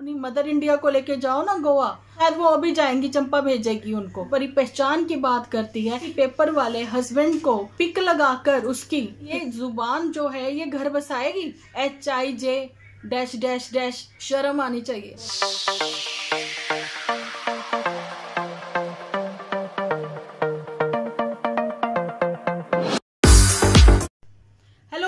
अपनी mother India को लेके जाओ ना गोवा, शायद वो अभी जाएंगी, चंपा भेजेगी उनको। परी पहचान की बात करती है कि पेपर वाले हस्बैंड को पिक लगाकर उसकी ये जुबान जो है ये घर बसाएगी। HIJ ... शर्म आनी चाहिए।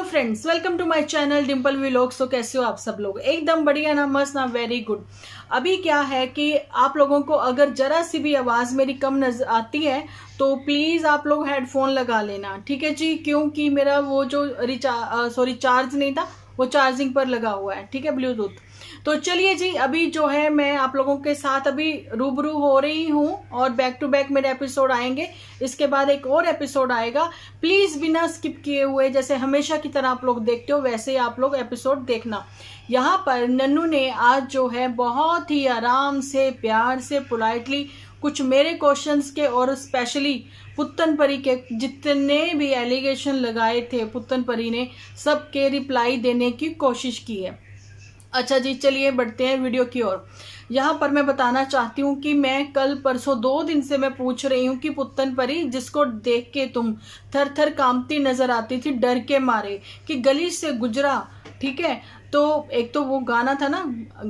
Friends, welcome to my channel Dimple vlogs. तो कैसे हो आप सब लोग? एकदम बढ़िया ना, मस्त ना, वेरी गुड। अभी क्या है कि आप लोगों को अगर जरा सी भी आवाज मेरी कम नजर आती है तो प्लीज आप लोग हेडफोन लगा लेना, ठीक है जी, क्योंकि मेरा वो जो चार्ज नहीं था वो चार्जिंग पर लगा हुआ है, ठीक है, ब्लूटूथ। तो चलिए जी, अभी जो है मैं आप लोगों के साथ अभी रूबरू हो रही हूँ और बैक टू बैक मेरे एपिसोड आएंगे। इसके बाद एक और एपिसोड आएगा। प्लीज बिना स्किप किए हुए, जैसे हमेशा की तरह आप लोग देखते हो वैसे ही आप लोग एपिसोड देखना। यहाँ पर नन्नू ने आज जो है बहुत ही आराम से, प्यार से, पोलाइटली कुछ मेरे क्वेश्चंस के और स्पेशली पुत्तन परी के जितने भी एलिगेशन लगाए थे पुत्तन परी ने, सबके रिप्लाई देने की कोशिश की है। अच्छा जी, चलिए बढ़ते हैं वीडियो की ओर। यहाँ पर मैं बताना चाहती हूँ कि मैं कल परसों 2 दिन से मैं पूछ रही हूँ कि पुत्तन परी, जिसको देख के तुम थर थर कांपती नजर आती थी डर के मारे कि गली से गुजरा, ठीक है, तो एक तो वो गाना था ना,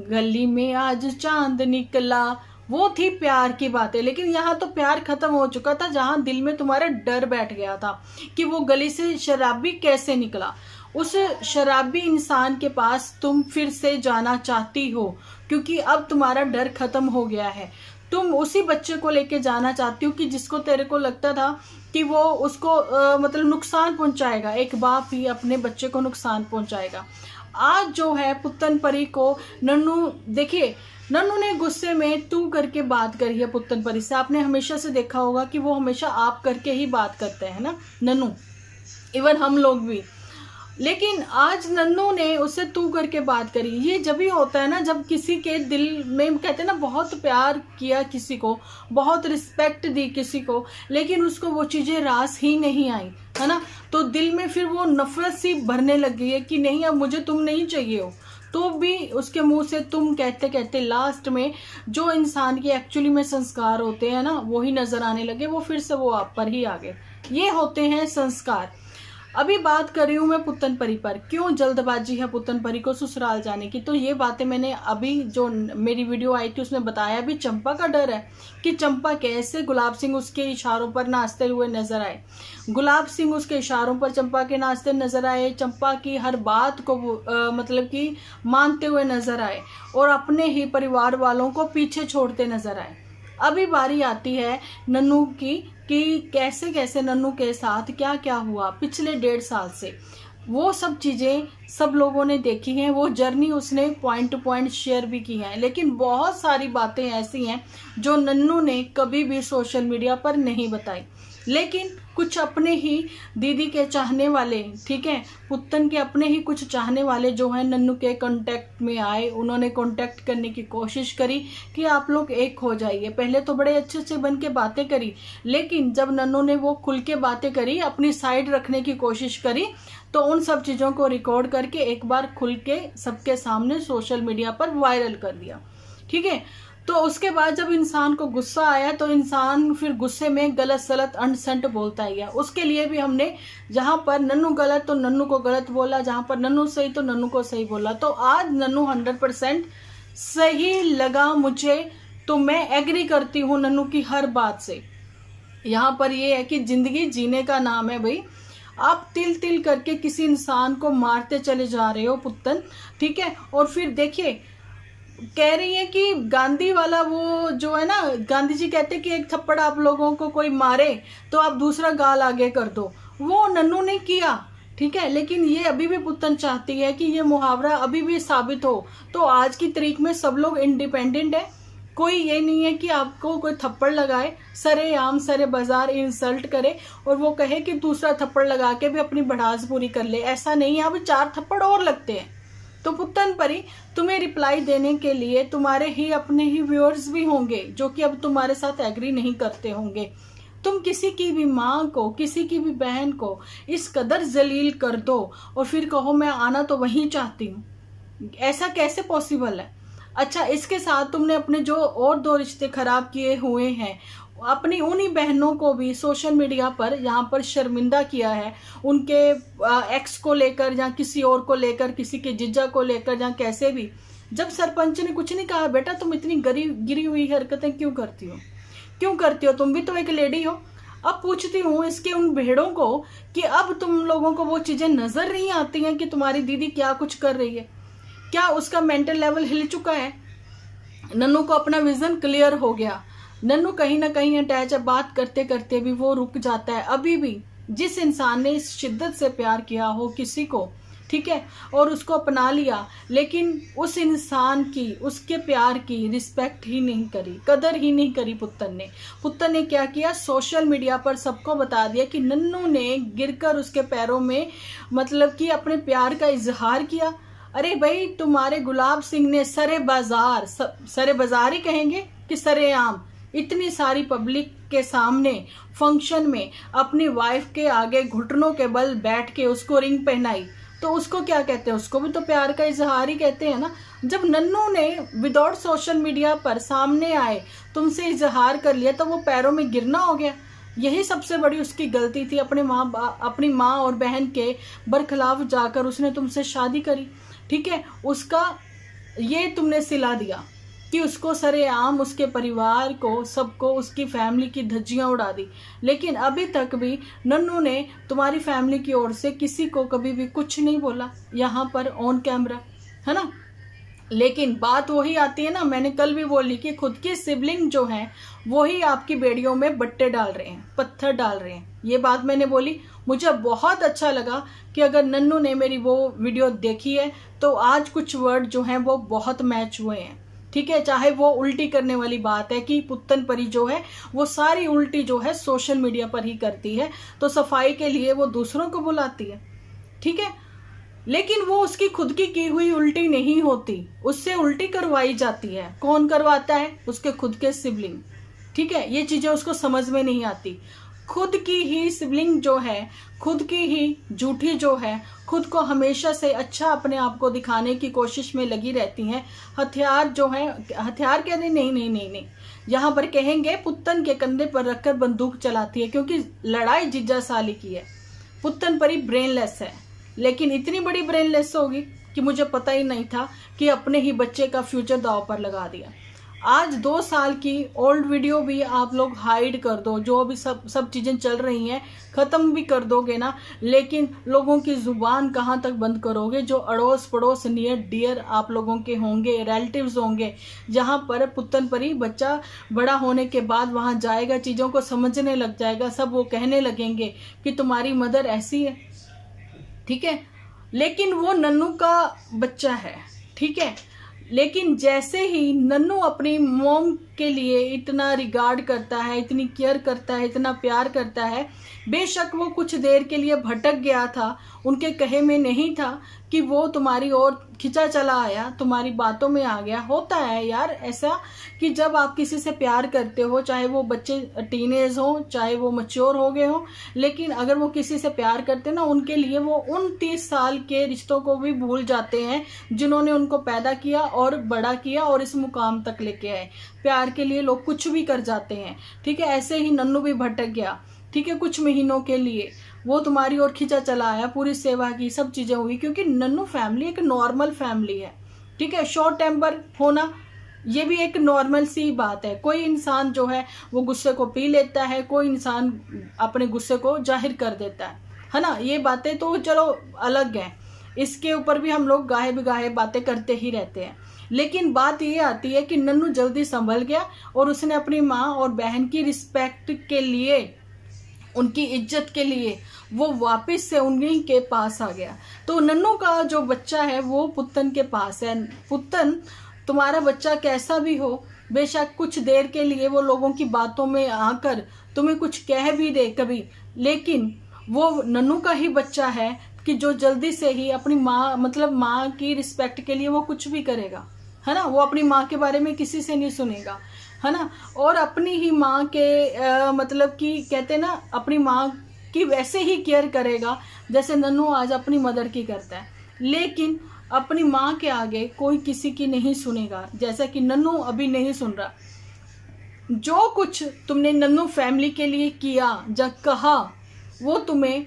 गली में आज चांद निकला, वो थी प्यार की बातें। लेकिन यहाँ तो प्यार खत्म हो चुका था, जहां दिल में तुम्हारा डर बैठ गया था कि वो गली से शराबी कैसे निकला। उस शराबी इंसान के पास तुम फिर से जाना चाहती हो क्योंकि अब तुम्हारा डर खत्म हो गया है। तुम उसी बच्चे को लेके जाना चाहती हो कि जिसको तेरे को लगता था कि वो उसको मतलब नुकसान पहुंचाएगा। एक बाप ही अपने बच्चे को नुकसान पहुंचाएगा। आज जो है पुत्तन परी को नन्नू, देखिए नन्नू ने गुस्से में तू करके बात करी है पुत्तन परी से। आपने हमेशा से देखा होगा कि वो हमेशा आप करके ही बात करते हैं ना नन्नू, इवन हम लोग भी। लेकिन आज नन्नू ने उससे तू करके बात करी। ये जब ही होता है ना, जब किसी के दिल में, कहते हैं ना, बहुत प्यार किया किसी को, बहुत रिस्पेक्ट दी किसी को, लेकिन उसको वो चीजें रास ही नहीं आई, है ना, तो दिल में फिर वो नफरत सी भरने लग गई है कि नहीं, अब मुझे तुम नहीं चाहिए हो। तो भी उसके मुंह से तुम कहते कहते लास्ट में जो इंसान के एक्चुअली में संस्कार होते हैं ना, वो ही नजर आने लगे, वो फिर से वो आप पर ही आ गए। ये होते हैं संस्कार। अभी बात कर रही हूँ मैं पुत्तन परी पर। क्यों जल्दबाजी है पुत्तन परी को ससुराल जाने की? तो ये बातें मैंने अभी जो मेरी वीडियो आई थी उसमें बताया भी। चंपा का डर है कि चंपा कैसे गुलाब सिंह उसके इशारों पर नाचते हुए नजर आए, गुलाब सिंह उसके इशारों पर चंपा के नाचते नजर आए, चंपा की हर बात को मतलब कि मानते हुए नजर आए और अपने ही परिवार वालों को पीछे छोड़ते नजर आए। अभी बारी आती है नन्नू की कि कैसे कैसे नन्नू के साथ क्या क्या हुआ पिछले 1.5 साल से। वो सब चीजें सब लोगों ने देखी हैं, वो जर्नी उसने पॉइंट टू पॉइंट शेयर भी की है। लेकिन बहुत सारी बातें ऐसी हैं जो नन्नू ने कभी भी सोशल मीडिया पर नहीं बताई। लेकिन कुछ अपने ही दीदी के चाहने वाले, ठीक है, पुत्तन के अपने ही कुछ चाहने वाले जो है नन्नू के कांटेक्ट में आए। उन्होंने कांटेक्ट करने की कोशिश करी कि आप लोग एक हो जाइए। पहले तो बड़े अच्छे से बन के बातें करी, लेकिन जब नन्नू ने वो खुल के बातें करी, अपनी साइड रखने की कोशिश करी, तो उन सब चीजों को रिकॉर्ड करके एक बार खुल के सबके सामने सोशल मीडिया पर वायरल कर दिया, ठीक है। तो उसके बाद जब इंसान को गुस्सा आया तो इंसान फिर गुस्से में गलत सलत अनसंट बोलता ही है। उसके लिए भी हमने, जहां पर नन्नू गलत तो नन्नू को गलत बोला, जहां पर नन्नू सही तो नन्नू को सही बोला। तो आज नन्नू 100% सही लगा मुझे, तो मैं एग्री करती हूँ नन्नू की हर बात से। यहाँ पर ये है कि जिंदगी जीने का नाम है भाई। आप तिल तिल करके किसी इंसान को मारते चले जा रहे हो पुत्तन, ठीक है, और फिर देखिए कह रही है कि गांधी वाला वो जो है ना, गांधी जी कहते कि एक थप्पड़ आप लोगों को कोई मारे तो आप दूसरा गाल आगे कर दो। वो नन्नू ने किया, ठीक है, लेकिन ये अभी भी पुत्तन चाहती है कि ये मुहावरा अभी भी साबित हो। तो आज की तारीख में सब लोग इंडिपेंडेंट है। कोई ये नहीं है कि आपको कोई थप्पड़ लगाए, सरेआम सरे बाजार इंसल्ट करे और वो कहे कि दूसरा थप्पड़ लगा के भी अपनी बढ़ास पूरी कर ले। ऐसा नहीं है, अब 4 थप्पड़ और लगते हैं। तो पुत्तन परी, तुम्हें रिप्लाई देने के लिए तुम्हारे ही अपने ही व्यूअर्स भी होंगे जो कि अब तुम्हारे साथ एग्री नहीं करते होंगे। तुम किसी की भी माँ को, किसी की भी बहन को इस कदर जलील कर दो और फिर कहो मैं आना तो वहीं चाहती हूँ। ऐसा कैसे पॉसिबल है? अच्छा, इसके साथ तुमने अपने जो और 2 रिश्ते खराब किए हुए हैं, अपनी उन्हीं बहनों को भी सोशल मीडिया पर यहाँ पर शर्मिंदा किया है, उनके एक्स को लेकर या किसी और को लेकर, किसी के जीजा को लेकर या कैसे भी। जब सरपंच ने कुछ नहीं कहा, बेटा तुम इतनी गिरी हुई हरकतें क्यों करती हो, क्यों करती हो, तुम भी तो एक लेडी हो। अब पूछती हूँ इसके उन भेड़ों को कि अब तुम लोगों को वो चीजें नजर नहीं आती हैं कि तुम्हारी दीदी क्या कुछ कर रही है, क्या उसका मेंटल लेवल हिल चुका है। नन्नू को अपना विजन क्लियर हो गया, नन्नू कहीं ना कहीं अटैच है, बात करते करते भी वो रुक जाता है। अभी भी जिस इंसान ने इस शिद्दत से प्यार किया हो किसी को, ठीक है, और उसको अपना लिया, लेकिन उस इंसान की, उसके प्यार की रिस्पेक्ट ही नहीं करी, कदर ही नहीं करी पुत्तन ने क्या किया, सोशल मीडिया पर सबको बता दिया कि नन्नू ने गिरकर उसके पैरों में मतलब कि अपने प्यार का इजहार किया। अरे भाई, तुम्हारे गुलाब सिंह ने सरे बाजार ही कहेंगे कि सरेआम इतनी सारी पब्लिक के सामने फंक्शन में अपनी वाइफ के आगे घुटनों के बल बैठ के उसको रिंग पहनाई, तो उसको क्या कहते हैं, उसको भी तो प्यार का इजहार ही कहते हैं ना। जब नन्नू ने विदाउट सोशल मीडिया पर सामने आए तुमसे इजहार कर लिया, तो वो पैरों में गिरना हो गया। यही सबसे बड़ी उसकी गलती थी, अपनी माँ और बहन के बरखिलाफ जाकर उसने तुमसे शादी करी, ठीक है, उसका ये तुमने सिला दिया कि उसको सरेआम उसके परिवार को, सबको, उसकी फैमिली की धज्जियां उड़ा दी। लेकिन अभी तक भी नन्नू ने तुम्हारी फैमिली की ओर से किसी को कभी भी कुछ नहीं बोला यहाँ पर ऑन कैमरा, है ना। लेकिन बात वही आती है ना, मैंने कल भी बोली कि खुद के सिबलिंग जो हैं वही आपकी बेड़ियों में बट्टे डाल रहे हैं, पत्थर डाल रहे हैं। ये बात मैंने बोली, मुझे बहुत अच्छा लगा कि अगर नन्नू ने मेरी वो वीडियो देखी है तो आज कुछ वर्ड जो हैं वो बहुत मैच हुए हैं, ठीक है। चाहे वो उल्टी करने वाली बात है कि पुत्तन परी जो है वो सारी उल्टी जो है सोशल मीडिया पर ही करती है, तो सफाई के लिए वो दूसरों को बुलाती है, ठीक है, लेकिन वो उसकी खुद की हुई उल्टी नहीं होती, उससे उल्टी करवाई जाती है। कौन करवाता है? उसके खुद के सिबलिंग, ठीक है। ये चीजें उसको समझ में नहीं आती। खुद की ही सिबलिंग जो है, खुद की ही झूठी जो है, खुद को हमेशा से अच्छा अपने आप को दिखाने की कोशिश में लगी रहती हैं। हथियार जो है, हथियार कहते नहीं, यहाँ पर कहेंगे पुत्तन के कंधे पर रखकर बंदूक चलाती है, क्योंकि लड़ाई जीजा साली की है। पुत्तन परी ब्रेनलेस है, लेकिन इतनी बड़ी ब्रेनलेस होगी कि मुझे पता ही नहीं था कि अपने ही बच्चे का फ्यूचर दांव पर लगा दिया। आज 2 साल की ओल्ड वीडियो भी आप लोग हाइड कर दो, जो अभी सब चीजें चल रही हैं खत्म भी कर दोगे ना, लेकिन लोगों की जुबान कहाँ तक बंद करोगे? जो अड़ोस पड़ोस नियर डियर आप लोगों के होंगे, रिलेटिव्स होंगे, जहाँ पर पुत्तन परी बच्चा बड़ा होने के बाद वहां जाएगा, चीजों को समझने लग जाएगा, सब वो कहने लगेंगे कि तुम्हारी मदर ऐसी है, ठीक है। लेकिन वो नन्नू का बच्चा है, ठीक है। लेकिन जैसे ही नन्नू अपनी मॉम के लिए इतना रिगार्ड करता है, इतनी केयर करता है, इतना प्यार करता है, बेशक वो कुछ देर के लिए भटक गया था, उनके कहे में नहीं था कि वो तुम्हारी ओर खिंचा चला आया, तुम्हारी बातों में आ गया। होता है यार ऐसा कि जब आप किसी से प्यार करते हो, चाहे वो बच्चे टीनेज हो, चाहे वो मैच्योर हो गए हो, लेकिन अगर वो किसी से प्यार करते ना, उनके लिए वो उन 30 साल के रिश्तों को भी भूल जाते हैं जिन्होंने उनको पैदा किया और बड़ा किया और इस मुकाम तक लेके आए। प्यार के लिए लोग कुछ भी कर जाते हैं, ठीक है। ऐसे ही नन्नू भी भटक गया, ठीक है, कुछ महीनों के लिए वो तुम्हारी ओर खींचा चला आया, पूरी सेवा की, सब चीजें हुई, क्योंकि नन्नू फैमिली एक नॉर्मल फैमिली है, ठीक है। शॉर्ट टेम्पर होना ये भी एक नॉर्मल सी बात है। कोई इंसान जो है वो गुस्से को पी लेता है, कोई इंसान अपने गुस्से को जाहिर कर देता है ना। ये बातें तो चलो अलग हैं, इसके ऊपर भी हम लोग गाहे बिगाहे बातें करते ही रहते हैं। लेकिन बात ये आती है कि नन्नू जल्दी संभल गया और उसने अपनी माँ और बहन की रिस्पेक्ट के लिए, उनकी इज्जत के लिए वो वापस से उन्हीं के पास आ गया। तो नन्नू का जो बच्चा है वो पुत्तन के पास है। पुत्तन, तुम्हारा बच्चा कैसा भी हो, बेशक कुछ देर के लिए वो लोगों की बातों में आकर तुम्हें कुछ कह भी दे कभी, लेकिन वो नन्नू का ही बच्चा है कि जो जल्दी से ही अपनी माँ, मतलब माँ की रिस्पेक्ट के लिए वो कुछ भी करेगा, है ना। वो अपनी माँ के बारे में किसी से नहीं सुनेगा, है ना। और अपनी ही माँ के मतलब कि कहते ना, अपनी माँ की वैसे ही केयर करेगा जैसे नन्नू आज अपनी मदर की करता है। लेकिन अपनी माँ के आगे कोई किसी की नहीं सुनेगा, जैसा कि नन्नू अभी नहीं सुन रहा। जो कुछ तुमने नन्नू फैमिली के लिए किया, जब कहा, वो तुम्हें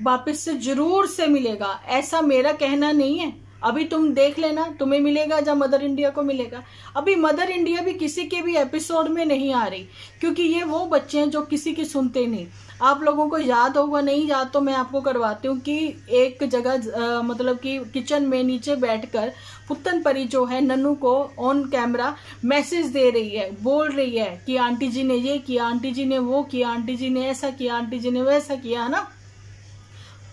वापस से जरूर से मिलेगा, ऐसा मेरा कहना नहीं है। अभी तुम देख लेना, तुम्हें मिलेगा जब मदर इंडिया को मिलेगा। अभी मदर इंडिया भी किसी के भी एपिसोड में नहीं आ रही, क्योंकि ये वो बच्चे हैं जो किसी की सुनते नहीं। आप लोगों को याद होगा, नहीं याद तो मैं आपको करवाती हूँ कि एक जगह मतलब कि किचन में नीचे बैठकर पुत्तन परी जो है नन्नू को ऑन कैमरा मैसेज दे रही है, बोल रही है कि आंटी जी ने ये किया, आंटी जी ने वो किया, आंटी जी ने ऐसा किया, आंटी जी ने वैसा किया, है ना।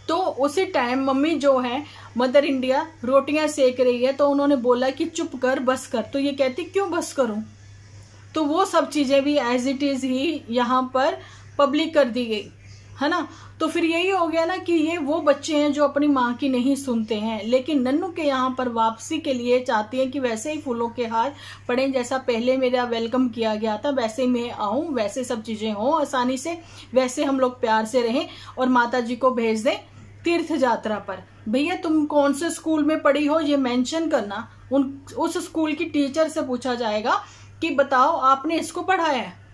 तो उसी टाइम मम्मी जो है मदर इंडिया रोटियां सेक रही है, तो उन्होंने बोला कि चुप कर, बस कर। तो ये कहती क्यों बस करूं? तो वो सब चीजें भी एज इट इज ही यहाँ पर पब्लिक कर दी गई, है ना। तो फिर यही हो गया ना कि ये वो बच्चे हैं जो अपनी माँ की नहीं सुनते हैं, लेकिन नन्नू के यहाँ पर वापसी के लिए चाहती हैं कि वैसे ही फूलों के हार पड़े, जैसा पहले मेरा वेलकम किया गया था वैसे ही मैं आऊं, वैसे सब चीजें हों आसानी से, वैसे हम लोग प्यार से रहें और माता जी को भेज दें तीर्थ यात्रा पर। भैया तुम कौन से स्कूल में पढ़ी हो ये मेंशन करना। उस स्कूल की टीचर से पूछा जाएगा कि बताओ आपने इसको पढ़ाया है,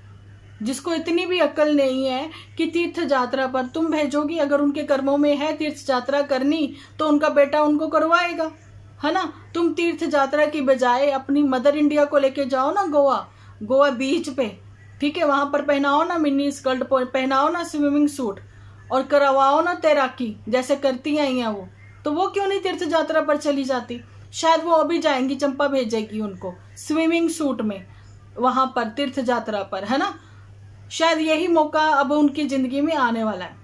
जिसको इतनी भी अक्ल नहीं है कि तीर्थ यात्रा पर तुम भेजोगी। अगर उनके कर्मों में है तीर्थ यात्रा करनी तो उनका बेटा उनको करवाएगा, है ना। तुम तीर्थ यात्रा की बजाय अपनी मदर इंडिया को लेके जाओ ना गोवा बीच पे, ठीक है, वहां पर पहनाओ ना मिनी स्कर्ट, पहनाओ ना स्विमिंग सूट और करवाओ ना तैराकी जैसे करती आई हैं वो। तो वो क्यों नहीं तीर्थ यात्रा पर चली जाती? शायद वो अभी जाएंगी, चंपा भेजेगी उनको स्विमिंग सूट में वहां पर तीर्थ यात्रा पर, है ना। शायद यही मौका अब उनकी जिंदगी में आने वाला है।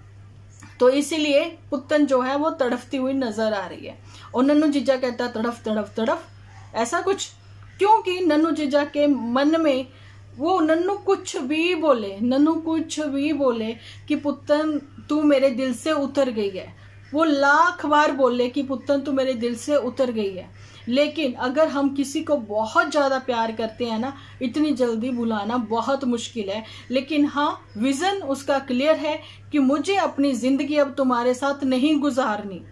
तो इसीलिए पुत्तन जो है वो तड़फती हुई नजर आ रही है। और नन्नू जीजा कहता तड़फ तड़फ तड़फ, ऐसा कुछ, क्योंकि नन्नू जीजा के मन में वो नन्नू कुछ भी बोले कि पुत्तन तू मेरे दिल से उतर गई है, वो लाख बार बोले कि पुत्तन तू मेरे दिल से उतर गई है, लेकिन अगर हम किसी को बहुत ज्यादा प्यार करते हैं ना, इतनी जल्दी भुलाना बहुत मुश्किल है। लेकिन हाँ, विजन उसका क्लियर है कि मुझे अपनी जिंदगी अब तुम्हारे साथ नहीं गुजारनी।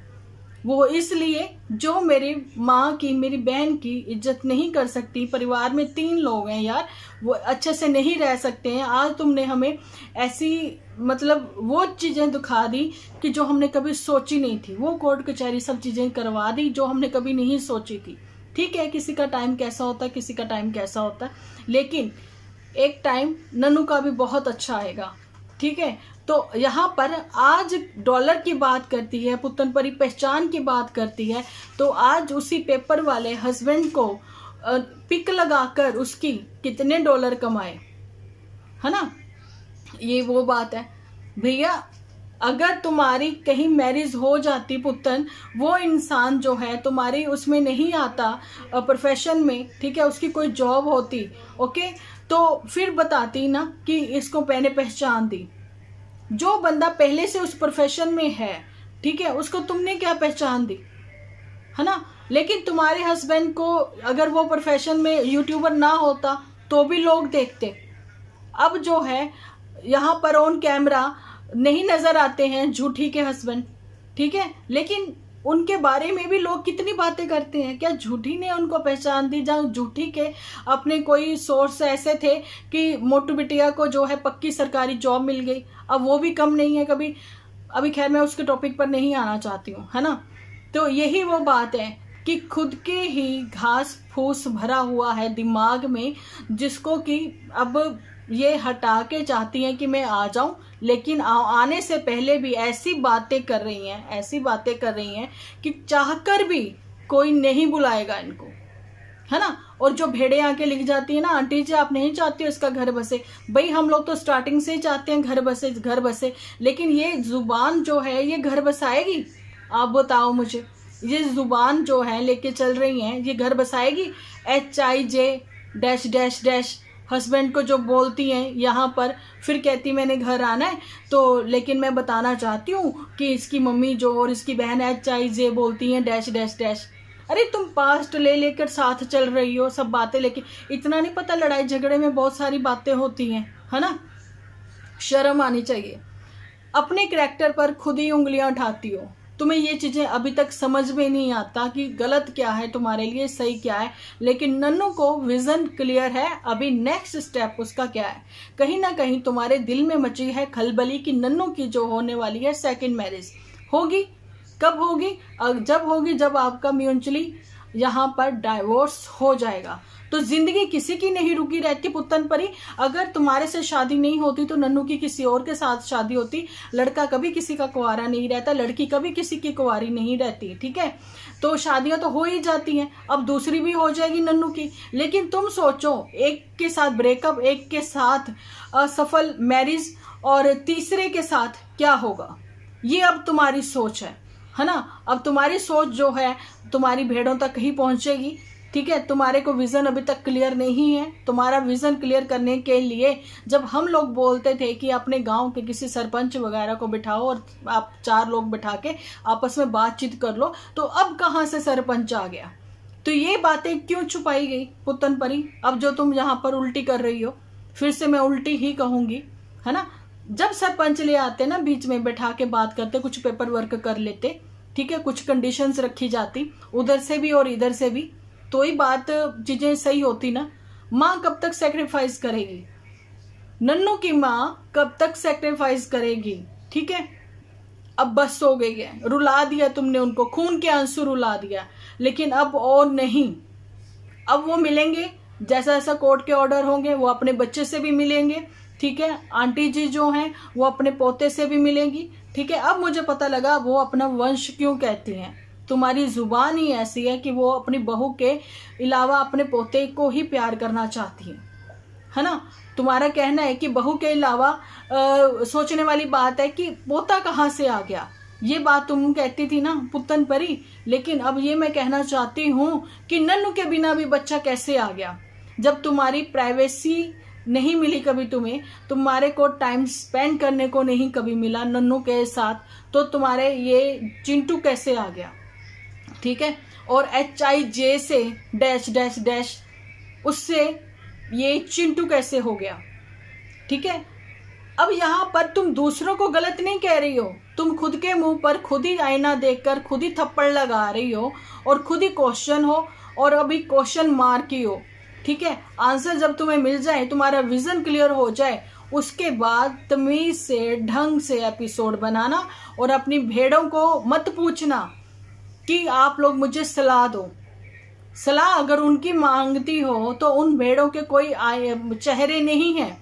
वो इसलिए जो मेरी माँ की, मेरी बहन की इज्जत नहीं कर सकती, परिवार में 3 लोग हैं यार, वो अच्छे से नहीं रह सकते हैं। आज तुमने हमें ऐसी मतलब वो चीजें दिखा दी कि जो हमने कभी सोची नहीं थी, वो कोर्ट कचहरी सब चीजें करवा दी जो हमने कभी नहीं सोची थी। ठीक है, किसी का टाइम कैसा होता है, किसी का टाइम कैसा होता है, लेकिन एक टाइम नन्नू का भी बहुत अच्छा आएगा। ठीक है, तो यहाँ पर आज डॉलर की बात करती है, पुत्तन परी पहचान की बात करती है, तो आज उसी पेपर वाले हस्बैंड को पिक लगाकर उसकी कितने डॉलर कमाए, है ना। ये वो बात है भैया। अगर तुम्हारी कहीं मैरिज हो जाती पुत्तन, वो इंसान जो है तुम्हारी उसमें नहीं आता प्रोफेशन में, ठीक है, उसकी कोई जॉब होती, ओके, तो फिर बताती ना कि इसको मैंने पहचान दी। जो बंदा पहले से उस प्रोफेशन में है, ठीक है, उसको तुमने क्या पहचान दी, है ना। लेकिन तुम्हारे हस्बैंड को अगर वो प्रोफेशन में यूट्यूबर ना होता तो भी लोग देखते। अब जो है यहाँ पर ऑन कैमरा नहीं नजर आते हैं झूठी के हस्बैंड, ठीक है, लेकिन उनके बारे में भी लोग कितनी बातें करते हैं। क्या झूठी ने उनको पहचान दी? जहाँ झूठी के अपने कोई सोर्स ऐसे थे कि मोटू बिटिया को जो है पक्की सरकारी जॉब मिल गई, अब वो भी कम नहीं है कभी। अभी खैर मैं उसके टॉपिक पर नहीं आना चाहती हूँ, है ना। तो यही वो बात है कि खुद के ही घास फूस भरा हुआ है दिमाग में, जिसको कि अब ये हटा के चाहती हैं कि मैं आ जाऊं, लेकिन आने से पहले भी ऐसी बातें कर रही हैं कि चाहकर भी कोई नहीं बुलाएगा इनको, है ना। और जो भेड़े आके लिख जाती है ना, आंटी जी आप नहीं चाहती हो इसका घर बसे, भाई हम लोग तो स्टार्टिंग से ही चाहते हैं घर बसे, लेकिन ये जुबान जो है ये घर बसाएगी? आप बताओ मुझे, ये जुबान जो है लेके चल रही हैं ये घर बसाएगी? HIJ ... हस्बैंड को जो बोलती हैं यहाँ पर, फिर कहती मैंने घर आना है, तो लेकिन मैं बताना चाहती हूँ कि इसकी मम्मी जो और इसकी बहन HIJ बोलती हैं ... अरे तुम पास्ट लेकर साथ चल रही हो, सब बातें लेके। इतना नहीं पता लड़ाई झगड़े में बहुत सारी बातें होती हैं, है ना। शर्म आनी चाहिए। अपने कैरेक्टर पर खुद ही उंगलियां उठाती हो, तुम्हें ये चीजें अभी तक समझ में नहीं आता कि गलत क्या है तुम्हारे लिए, सही क्या है। लेकिन नन्नू को विजन क्लियर है, अभी नेक्स्ट स्टेप उसका क्या है। कहीं ना कहीं तुम्हारे दिल में मची है खलबली कि नन्नू की जो होने वाली है सेकंड मैरिज होगी। कब होगी? जब होगी जब आपका म्यूचुअली यहाँ पर डाइवोर्स हो जाएगा। तो जिंदगी किसी की नहीं रुकी रहती पुत्तन परी। अगर तुम्हारे से शादी नहीं होती तो नन्नू की किसी और के साथ शादी होती। लड़का कभी किसी का कुंवारा नहीं रहता, लड़की कभी किसी की कुंवारी नहीं रहती, ठीक है। तो शादियां तो हो ही जाती हैं, अब दूसरी भी हो जाएगी नन्नू की। लेकिन तुम सोचो, एक के साथ ब्रेकअप, एक के साथ असफल मैरिज और तीसरे के साथ क्या होगा, ये अब तुम्हारी सोच है ना। अब तुम्हारी सोच जो है तुम्हारी भेड़ों तक ही पहुंचेगी, ठीक है। तुम्हारे को विजन अभी तक क्लियर नहीं है। तुम्हारा विजन क्लियर करने के लिए जब हम लोग बोलते थे कि अपने गांव के किसी सरपंच वगैरह को बिठाओ और आप 4 लोग बिठा के आपस में बातचीत कर लो, तो अब कहां से सरपंच आ गया? तो ये बातें क्यों छुपाई गई पुत्तन परी? अब जो तुम यहाँ पर उल्टी कर रही हो, फिर से मैं उल्टी ही कहूंगी, है ना। जब सरपंच ले आते ना, बीच में बैठा के बात करते, कुछ पेपर वर्क कर लेते, ठीक है, कुछ कंडीशंस रखी जाती उधर से भी और इधर से भी, तो ही बात चीजें सही होती ना। माँ कब तक सेक्रीफाइस करेगी? नन्नू की माँ कब तक सेक्रीफाइस करेगी? ठीक है, अब बस हो गई है, रुला दिया तुमने उनको, खून के आंसू रुला दिया। लेकिन अब और नहीं, अब वो मिलेंगे जैसा जैसा कोर्ट के ऑर्डर होंगे, वो अपने बच्चे से भी मिलेंगे, ठीक है। आंटी जी जो हैं वो अपने पोते से भी मिलेंगी, ठीक है। अब मुझे पता लगा वो अपना वंश क्यों कहती हैं। तुम्हारी जुबान ही ऐसी है कि वो अपनी बहू के अलावा अपने पोते को ही प्यार करना चाहती है ना। तुम्हारा कहना है कि बहू के अलावा सोचने वाली बात है कि पोता कहाँ से आ गया, ये बात तुम कहती थी ना पुत्तन परी। लेकिन अब ये मैं कहना चाहती हूँ कि नन्नू के बिना भी बच्चा कैसे आ गया? जब तुम्हारी प्राइवेसी नहीं मिली कभी तुम्हें, तुम्हारे को टाइम स्पेंड करने को नहीं कभी मिला नन्नू के साथ, तो तुम्हारे ये चिंटू कैसे आ गया? ठीक है। और HIJ से डैश डैश डैश, उससे ये चिंटू कैसे हो गया? ठीक है। अब यहाँ पर तुम दूसरों को गलत नहीं कह रही हो, तुम खुद के मुंह पर खुद ही आईना देखकर खुद ही थप्पड़ लगा रही हो और खुद ही क्वेश्चन हो, और अभी क्वेश्चन मार्क ही हो, ठीक है। आंसर जब तुम्हें मिल जाए, तुम्हारा विजन क्लियर हो जाए, उसके बाद तमीज से ढंग से एपिसोड बनाना और अपनी भेड़ों को मत पूछना कि आप लोग मुझे सलाह दो। सलाह अगर उनकी मांगती हो तो उन भेड़ों के कोई चेहरे नहीं है,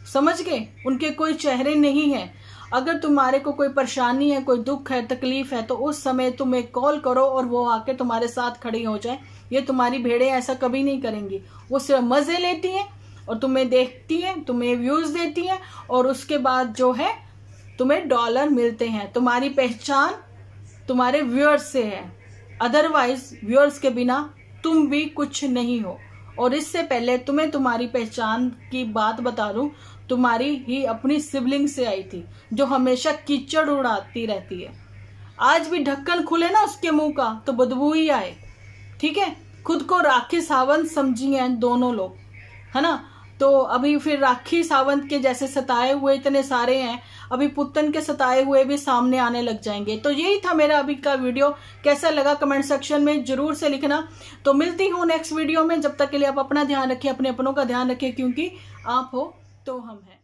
समझ गए? उनके कोई चेहरे नहीं है। अगर तुम्हारे को कोई परेशानी है, कोई दुख है, तकलीफ है, तो उस समय तुम एक कॉल करो और वो आके तुम्हारे साथ खड़ी हो जाए। ये तुम्हारी भेड़ें ऐसा कभी नहीं करेंगी। वो सिर्फ मजे लेती हैं और तुम्हें देखती हैं, तुम्हें व्यूज देती हैं, और उसके बाद जो है तुम्हें डॉलर मिलते हैं। तुम्हारी पहचान तुम्हारे व्यूअर्स से है, अदरवाइज व्यूअर्स के बिना तुम भी कुछ नहीं हो। और इससे पहले तुम्हें तुम्हारी पहचान की बात बता दूं, तुम्हारी ही अपनी सिबलिंग से आई थी जो हमेशा कीचड़ उड़ाती रहती है। आज भी ढक्कन खुले ना उसके मुंह का तो बदबू ही आए, ठीक है। खुद को राखी सावंत समझी हैं दोनों लोग, है ना। तो अभी फिर राखी सावंत के जैसे सताए हुए इतने सारे हैं, अभी पुत्तन के सताए हुए भी सामने आने लग जाएंगे। तो यही था मेरा अभी का वीडियो, कैसा लगा कमेंट सेक्शन में जरूर से लिखना। तो मिलती हूँ नेक्स्ट वीडियो में, जब तक के लिए आप अपना ध्यान रखिए, अपने अपनों का ध्यान रखिए, क्योंकि आप हो तो हम हैं।